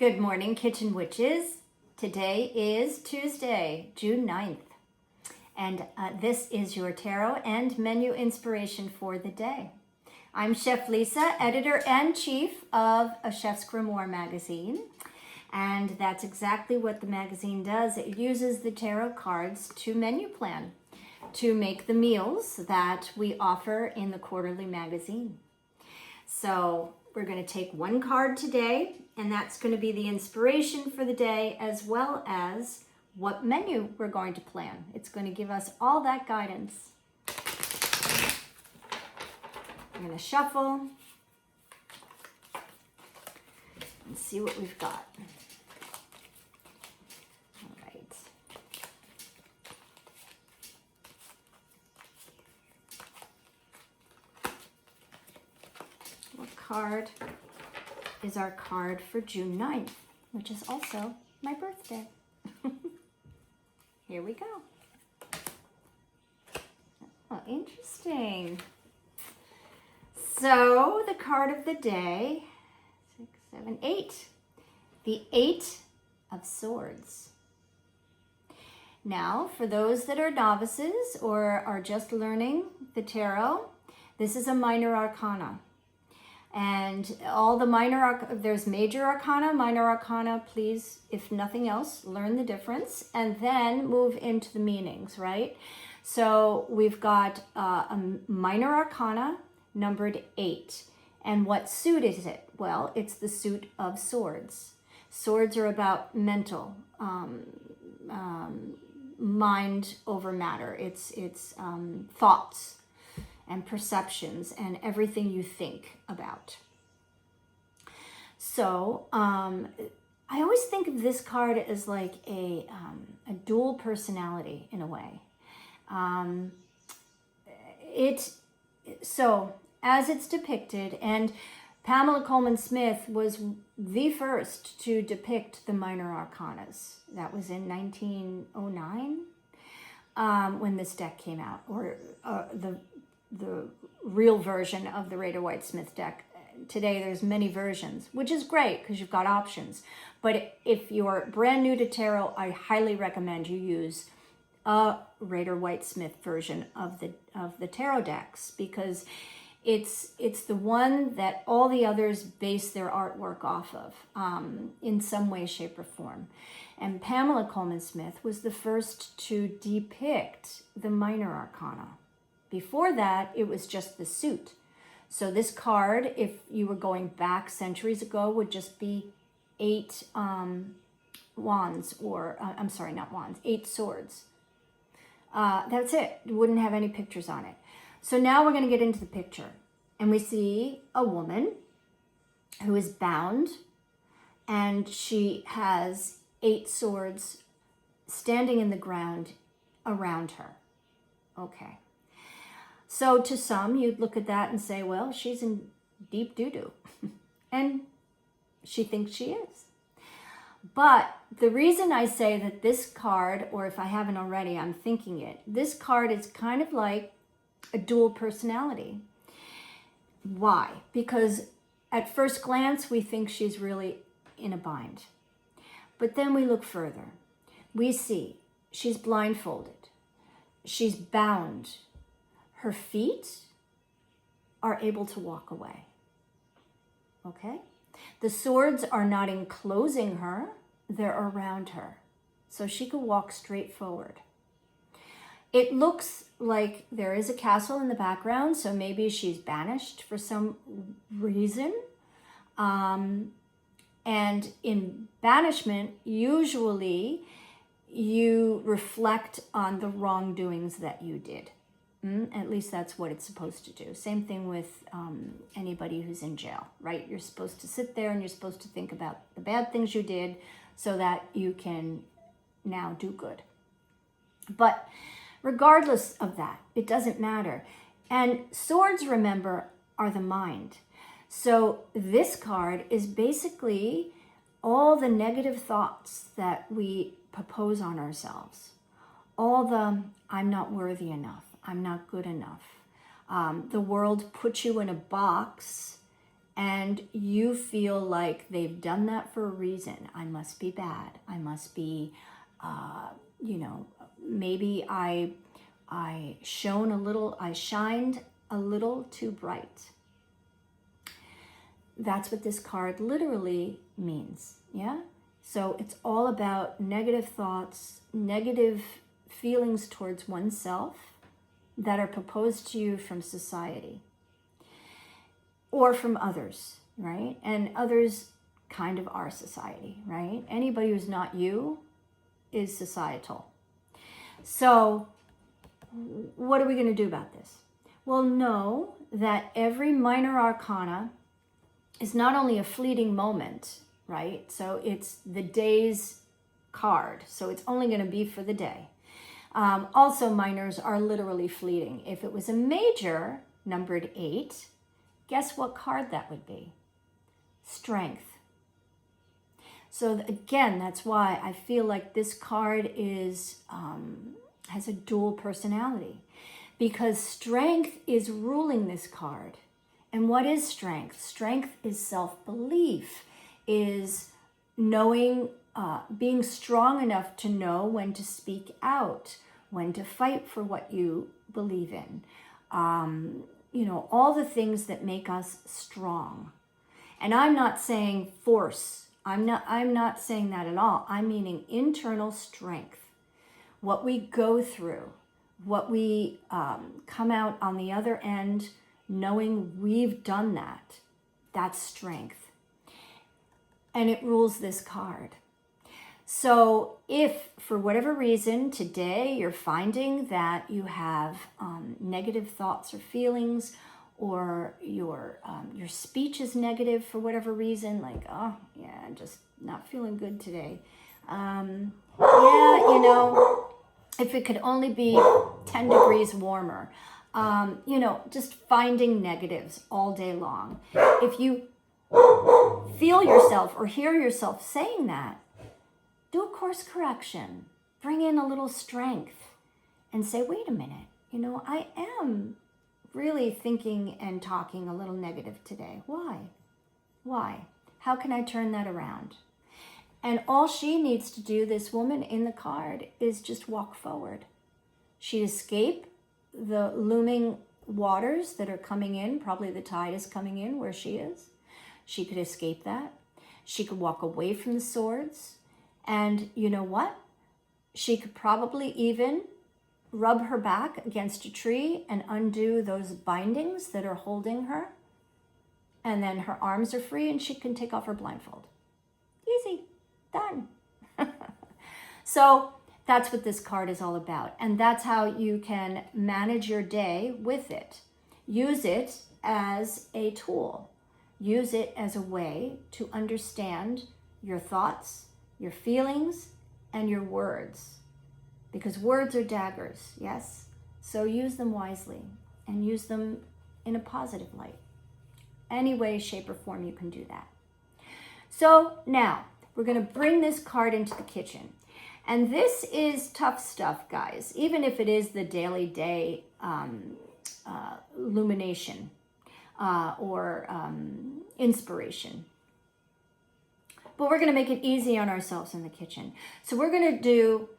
Good morning, Kitchen Witches. Today is Tuesday, June 9th, and this is your tarot and menu inspiration for the day. I'm Chef Lisa, editor-in-chief of A Chef's Grimoire magazine, and that's exactly what the magazine does. It uses the tarot cards to menu plan, to make the meals that we offer in the quarterly magazine. So we're going to take one card today, and that's going to be the inspiration for the day, as well as what menu we're going to plan. It's going to give us all that guidance. I'm going to shuffle and see what we've got. All right. What card is our card for June 9th, which is also my birthday? Here we go. Oh, interesting. So the card of the day, 6, 7, 8. The 8 of Swords. Now, for those that are novices or are just learning the tarot, this is a minor arcana. And all the there's major arcana, minor arcana. Please, if nothing else, learn the difference and then move into the meanings, right? So we've got a minor arcana numbered 8. And what suit is it? Well, it's the suit of Swords. Swords are about mental, mind over matter. It's thoughts and perceptions and everything you think about. So I always think of this card as like a dual personality in a way. So as it's depicted, and Pamela Coleman Smith was the first to depict the minor arcanas. That was in 1909 when this deck came out, or the real version of the Rider-Waite-Smith deck. Today there's many versions, which is great because you've got options. But if you're brand new to tarot, I highly recommend you use a Rider-Waite-Smith version of the tarot decks, because it's the one that all the others base their artwork off of in some way, shape, or form. And Pamela Coleman Smith was the first to depict the minor arcana. Before that, it was just the suit. So this card, if you were going back centuries ago, would just be 8 wands, or I'm sorry, not wands, 8 swords. That's it. It wouldn't have any pictures on it. So now we're going to get into the picture. And we see a woman who is bound, and she has 8 swords standing in the ground around her. Okay. So to some, you'd look at that and say, well, she's in deep doo-doo. And she thinks she is. But the reason I say that this card, or if I haven't already, I'm thinking it, this card is kind of like a dual personality. Why? Because at first glance, we think she's really in a bind. But then we look further. We see she's blindfolded. She's bound. Her feet are able to walk away. Okay? The swords are not enclosing her, they're around her. So she could walk straight forward. It looks like there is a castle in the background, so maybe she's banished for some reason. And in banishment, usually you reflect on the wrongdoings that you did. At least that's what it's supposed to do. Same thing with anybody who's in jail, right? You're supposed to sit there and you're supposed to think about the bad things you did so that you can now do good. But regardless of that, it doesn't matter. And swords, remember, are the mind. So this card is basically all the negative thoughts that we propose on ourselves. All the, I'm not worthy enough. I'm not good enough. The world puts you in a box and you feel like they've done that for a reason. I must be bad. I must be, maybe I shined a little too bright. That's what this card literally means, yeah? So it's all about negative thoughts, negative feelings towards oneself that are proposed to you from society or from others, right? And others kind of are society, right? Anybody who's not you is societal. So what are we going to do about this? Well, know that every minor arcana is not only a fleeting moment, right? So it's the day's card. So it's only going to be for the day. Also, minors are literally fleeting. If it was a major, numbered 8, guess what card that would be? Strength. So again, that's why I feel like this card is has a dual personality, because strength is ruling this card. And what is strength? Strength is self-belief, is knowing, being strong enough to know when to speak out, when to fight for what you believe in. All the things that make us strong. And I'm not saying force. I'm not saying that at all. I'm meaning internal strength. What we go through, what we come out on the other end knowing we've done that, that's strength. And it rules this card. So if for whatever reason today you're finding that you have negative thoughts or feelings, or your speech is negative for whatever reason, like, oh yeah, I'm just not feeling good today. If it could only be 10 degrees warmer. Just finding negatives all day long. If you feel yourself or hear yourself saying that, do a course correction. Bring in a little strength and say, wait a minute, I am really thinking and talking a little negative today. Why? How can I turn that around? And all she needs to do, this woman in the card, is just walk forward. She'd escape the looming waters that are coming in. Probably the tide is coming in where she is. She could escape that. She could walk away from the swords. And you know what? She could probably even rub her back against a tree and undo those bindings that are holding her. And then her arms are free and she can take off her blindfold. Easy. Done. So that's what this card is all about. And that's how you can manage your day with it. Use it as a tool. Use it as a way to understand your thoughts, your feelings, and your words. Because words are daggers, yes? So use them wisely and use them in a positive light. Any way, shape, or form you can do that. So now, we're going to bring this card into the kitchen. And this is tough stuff, guys, even if it is the daily day illumination or inspiration. But we're going to make it easy on ourselves in the kitchen. So we're going to do,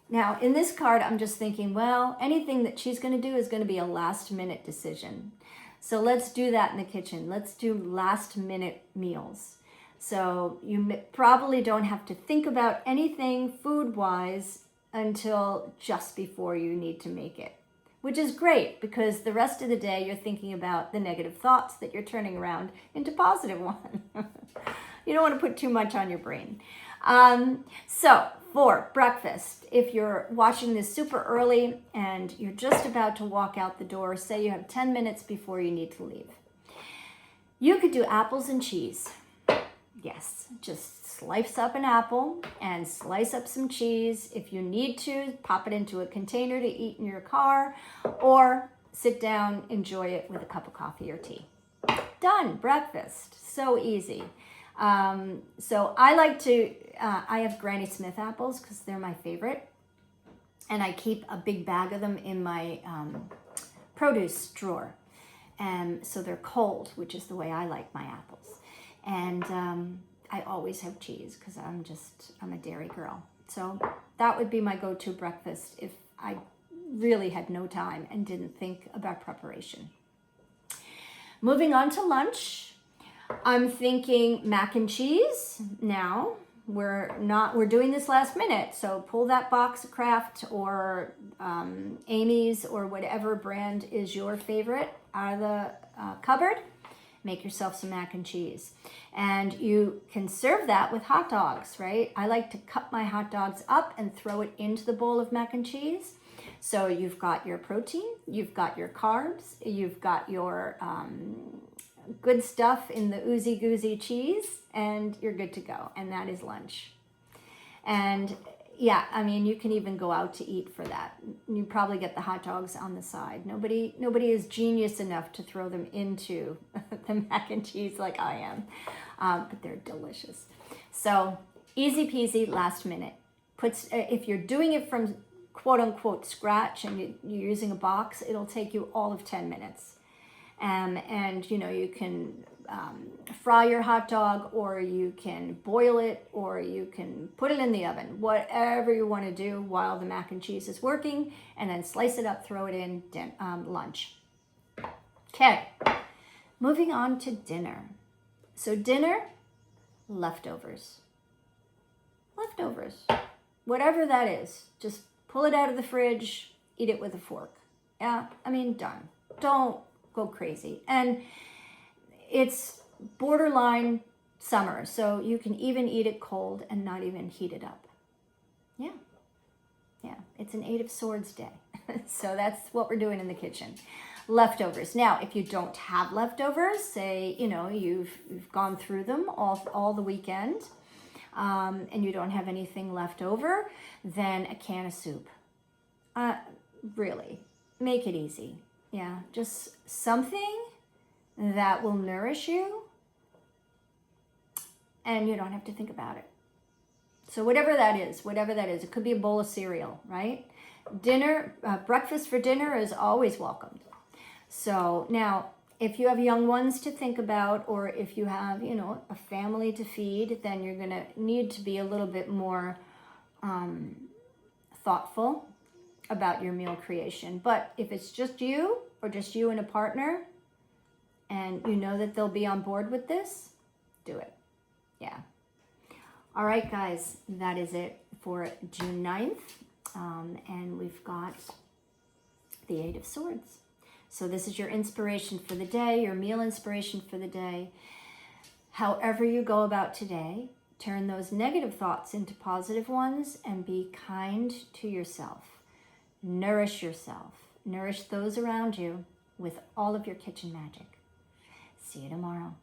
now in this card, I'm just thinking, well, anything that she's going to do is going to be a last minute decision. So let's do that in the kitchen. Let's do last minute meals. So you probably don't have to think about anything food-wise until just before you need to make it, which is great because the rest of the day you're thinking about the negative thoughts that you're turning around into positive ones. You don't want to put too much on your brain. So for breakfast, if you're watching this super early and you're just about to walk out the door, say you have 10 minutes before you need to leave, you could do apples and cheese. Yes, just slice up an apple and slice up some cheese. If you need to, pop it into a container to eat in your car or sit down, enjoy it with a cup of coffee or tea. Done, breakfast, so easy. So I like to, I have Granny Smith apples because they're my favorite. And I keep a big bag of them in my produce drawer. And so they're cold, which is the way I like my apples. And I always have cheese because I'm a dairy girl. So that would be my go-to breakfast if I really had no time and didn't think about preparation. Moving on to lunch, I'm thinking mac and cheese. Now, we're doing this last minute, so pull that box of Kraft or Amy's or whatever brand is your favorite out of the cupboard. Make yourself some mac and cheese. And you can serve that with hot dogs, right? I like to cut my hot dogs up and throw it into the bowl of mac and cheese. So you've got your protein, you've got your carbs, you've got your good stuff in the oozy goozy cheese, and you're good to go. And that is lunch. And yeah, I mean, you can even go out to eat for that. You probably get the hot dogs on the side. Nobody is genius enough to throw them into the mac and cheese like I am, but they're delicious. So easy peasy, last minute. If you're doing it from quote unquote scratch and you're using a box, it'll take you all of 10 minutes. And you can fry your hot dog, or you can boil it, or you can put it in the oven, whatever you want to do while the mac and cheese is working, and then slice it up, throw it in lunch. Okay, moving on to dinner. So dinner, leftovers, whatever that is, just pull it out of the fridge, eat it with a fork. Yeah, I mean, done. Don't go crazy. And it's borderline summer, so you can even eat it cold and not even heat it up. Yeah, it's an 8 of Swords day. So that's what we're doing in the kitchen. Leftovers. Now, if you don't have leftovers, say, you've gone through them all the weekend, and you don't have anything left over, then a can of soup. Really, make it easy. Yeah, just something that will nourish you and you don't have to think about it. So whatever that is, it could be a bowl of cereal, right? Breakfast for dinner is always welcomed. So now, if you have young ones to think about, or if you have, a family to feed, then you're going to need to be a little bit more thoughtful about your meal creation. But if it's just you, or just you and a partner, and you know that they'll be on board with this, do it. Yeah. All right, guys, that is it for June 9th. And we've got the 8 of Swords. So this is your inspiration for the day, your meal inspiration for the day. However you go about today, turn those negative thoughts into positive ones and be kind to yourself. Nourish yourself. Nourish those around you with all of your kitchen magic. See you tomorrow.